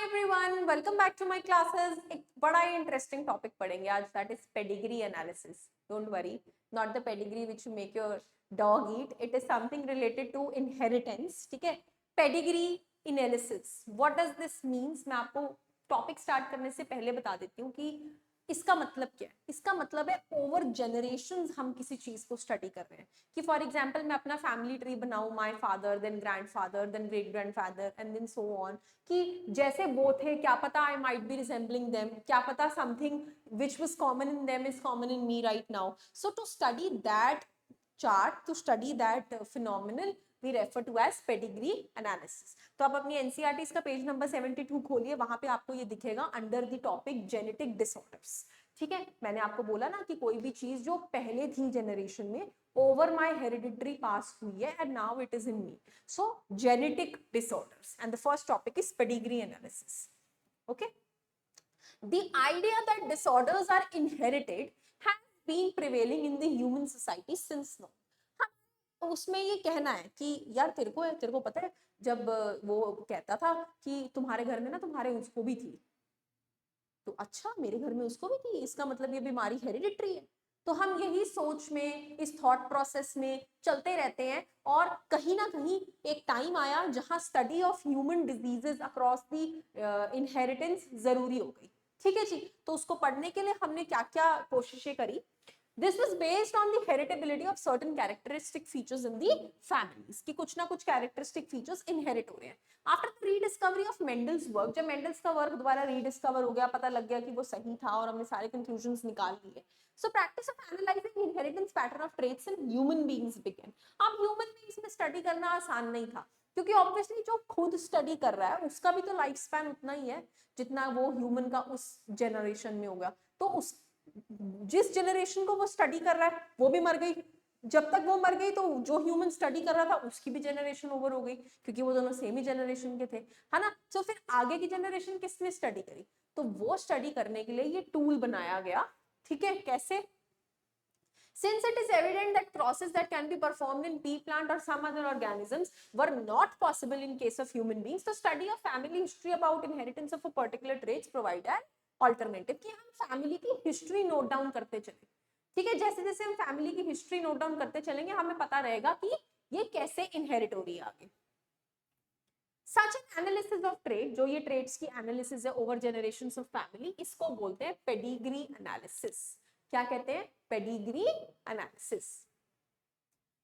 Everyone, welcome back to my classes. एक बड़ा ही इंटरेस्टिंग टॉपिक पढ़ेंगे आज, that is pedigree analysis. Don't worry, not the pedigree which you make your dog eat, it is something related to inheritance. ठीक है, pedigree analysis, what does this means. मैं आपको topic start करने से पहले बता देती हूँ कि इसका मतलब क्या है। इसका मतलब है ओवर जनरेशंस हम किसी चीज को स्टडी कर रहे हैं। कि फॉर एग्जाम्पल मैं अपना फैमिली ट्री बनाऊं, my father, then grandfather, then great grandfather and then so on, कि जैसे वो थे क्या पता I might be resembling them, क्या पता something which was common in them is common in me right now. So to study that chart, to study that phenomenon, we refer to as pedigree analysis. तो आप अपनी NCERT का page number 72 खोलिए, वहां पे आपको ये दिखेगा under the topic genetic disorders. ठीक है, मैंने आपको बोला ना कि कोई भी चीज जो पहले थी जनरेशन में, ओवर माय हेरिडिटरी पास हुई है and now it is in me, so genetic disorders and the first topic is pedigree analysis. Okay, the idea that disorders are inherited has been prevailing in the human society since now. हाँ, उसमें ये कहना है कि यार तेरे को पता है, जब वो कहता था कि तुम्हारे घर में ना तुम्हारे उसको भी थी, तो अच्छा मेरे घर में उसको भी थी, इसका मतलब ये बीमारी हेरिडिटरी है। तो हम यही सोच में, इस थॉट प्रोसेस में चलते रहते हैं, और कहीं ना कहीं एक टाइम आया जहां study of human diseases across the inheritance जरूरी हो गई। ठीक है जी, तो उसको पढ़ने के लिए हमने क्या क्या कोशिशें करी। This was based on the heritability of certain characteristic features in the families, कि कुछ ना कुछ characteristic features inherit हो रहे हैं। After the rediscovery of Mendel's work, जब Mendel's का वर्क दोबारा rediscover हो गया, पता लग गया कि वो सही था और हमने सारे conclusions निकाल लिए, so practice of analyzing inheritance pattern of traits in human beings began. अब human beings में study करना आसान नहीं था, क्योंकि ऑब्वियसली जो खुद स्टडी कर रहा है उसका भी तो लाइफ स्पैन उतना ही है जितना वो ह्यूमन का उस जनरेशन में होगा। तो उस जिस जनरेशन को वो स्टडी कर रहा है वो भी मर गई, जब तक वो मर गई तो जो ह्यूमन स्टडी कर रहा था उसकी भी जनरेशन ओवर हो गई, क्योंकि वो दोनों सेम ही जनरेशन के थे, है ना। तो फिर आगे की जनरेशन किसने स्टडी करी, तो वो स्टडी करने के लिए ये टूल बनाया गया। ठीक है, कैसे? Since it is evident that process that can be performed in pea plant or some other organisms were not possible in case of human beings, the study of family history about inheritance of a particular traits provide an alternative, कि हम family की history note down करते चले। ठीक है, जैसे जैसे हम फैमिली की हिस्ट्री नोट डाउन करते चलेंगे हमें पता रहेगा कि ये कैसे इनहेरिट हो रही है आगे। Such an analysis of trait, जो ये ट्रेट्स की एनालिसिस है ओवर जनरेशंस ऑफ फैमिली, इसको बोलते हैं पेडिग्री एनालिसिस। क्या कहते हैं? Pedigree analysis.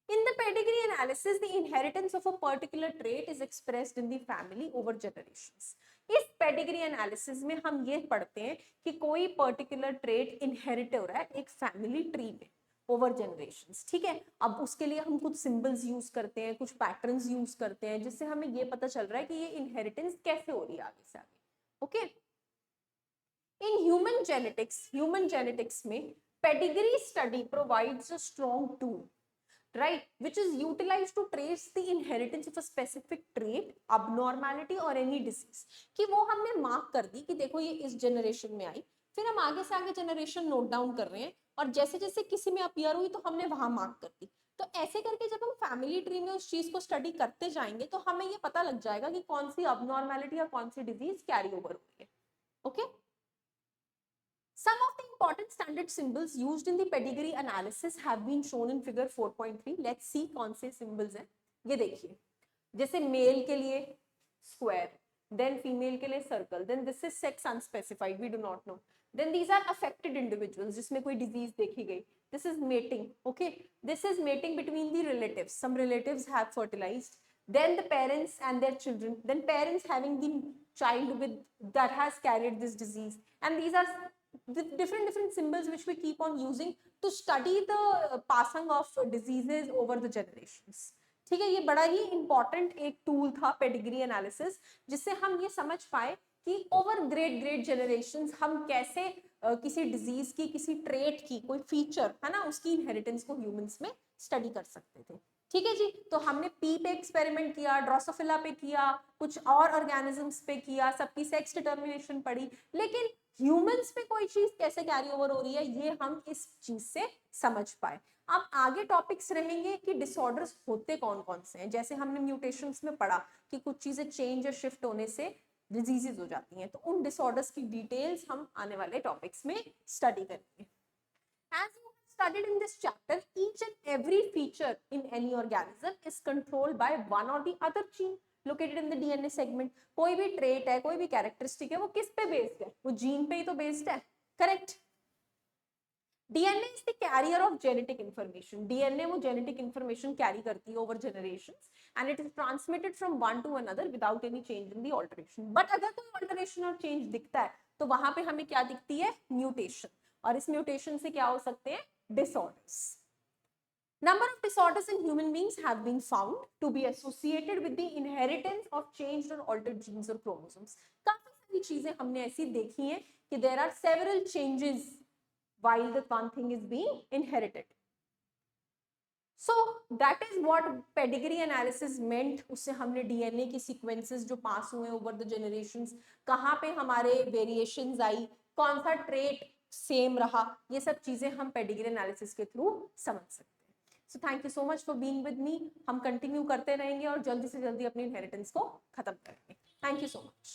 In the pedigree analysis, the inheritance of a particular trait is expressed in the family over generations. इस pedigree analysis में हम ये पढ़ते हैं कि कोई particular trait inherit हो रहा है एक family tree में over generations। ठीक है, अब उसके लिए हम कुछ symbols use करते हैं, कुछ patterns use करते हैं, जिससे हमें ये पता चल रहा है कि ये inheritance कैसे हो रही है आगे से आगे। ओके, in human genetics में pedigree study provides a strong tool, right, which is utilized to trace the inheritance of a specific trait, abnormality or any disease। कि वो हमने मार्क कर दी कि देखो ये इस जनरेशन में आई, फिर हम आगे से आगे जनरेशन नोट डाउन कर रहे हैं, और जैसे जैसे किसी में अपीयर हुई तो हमने वहां मार्क कर दी। तो ऐसे करके जब हम फैमिली ट्री में उस चीज को स्टडी करते जाएंगे तो हमें ये पता लग जाएगा कि कौन सी अबनॉर्मैलिटी या कौन सी डिजीज कैरी ओवर हो रही है। Okay, some of the important standard symbols used in the pedigree analysis have been shown in figure 4.3. Let's see कौन से symbols हैं। ये देखिए, जैसे मेल के लिए स्क्वायर, देन फीमेल के लिए circle, then this is sex unspecified, we do not know, then these are affected individuals जिसमें कोई डिजीज देखी गई, this is mating. Okay, this is mating between the relatives, some relatives have fertilized, then the parents and their children, then parents having the child with that has carried this disease, and these are the different symbols which we keep on using to study the passing of diseases over the generations। ठीक है, ये बड़ा ही important एक tool था pedigree analysis, जिससे हम ये समझ पाए कि ओवर ग्रेट जनरेशंस हम कैसे किसी डिजीज की, किसी ट्रेट की, कोई फीचर है ना, उसकी इनहेरिटेंस को ह्यूमंस में स्टडी कर सकते थे। ठीक है जी, तो हमने पी पे एक्सपेरिमेंट किया, ड्रोसोफिला पे किया, कुछ और ऑर्गेनिजम्स पे किया, सबकी सेक्स डिटर्मिनेशन पढ़ी, लेकिन ह्यूमंस पे कोई चीज कैसे कैरी ओवर हो रही है ये हम इस चीज से समझ पाए। अब आगे टॉपिक्स रहेंगे कि डिसऑर्डर्स होते कौन कौन से हैं। जैसे हमने म्यूटेशंस में पढ़ा कि कुछ चीजें चेंज या शिफ्ट होने से डिजीजेज हो जाती हैं। तो उन डिसऑर्डर्स की डिटेल्स हम आने वाले टॉपिक्स में स्टडी करेंगे। As you have studied in this chapter, each and every feature in any organism is controlled by one or the other gene located in the DNA segment. कोई भी trait है, कोई भी characteristic है, वो किस पे based है? वो gene पे ही तो based है, correct? DNA is the carrier of genetic information. DNA वो genetic information carry करती है over generations and it is transmitted from one to another without any change in the alteration. But अगर कोई alteration और change दिखता है तो वहां पे हमें क्या दिखती है? Mutation. और इस म्यूटेशन से क्या हो सकते हैं? Disorders. Number of disorders in human beings have been found to be associated with the inheritance of changed or altered genes or chromosomes. काफी सारी चीजें हमने ऐसी देखी हैं कि there are several changes while the one thing is being inherited. So that is what pedigree analysis meant. उससे हमने DNA की sequences जो पास हुए over the generations, कहाँ पे हमारे variations आई, कौन सा trait सेम रहा, ये सब चीजें हम पेडिग्री एनालिसिस के थ्रू समझ सकते हैं। So thank you so much for being with me. हम कंटिन्यू करते रहेंगे और जल्दी से जल्दी अपनी इनहेरिटेंस को खत्म करेंगे। Thank you so much.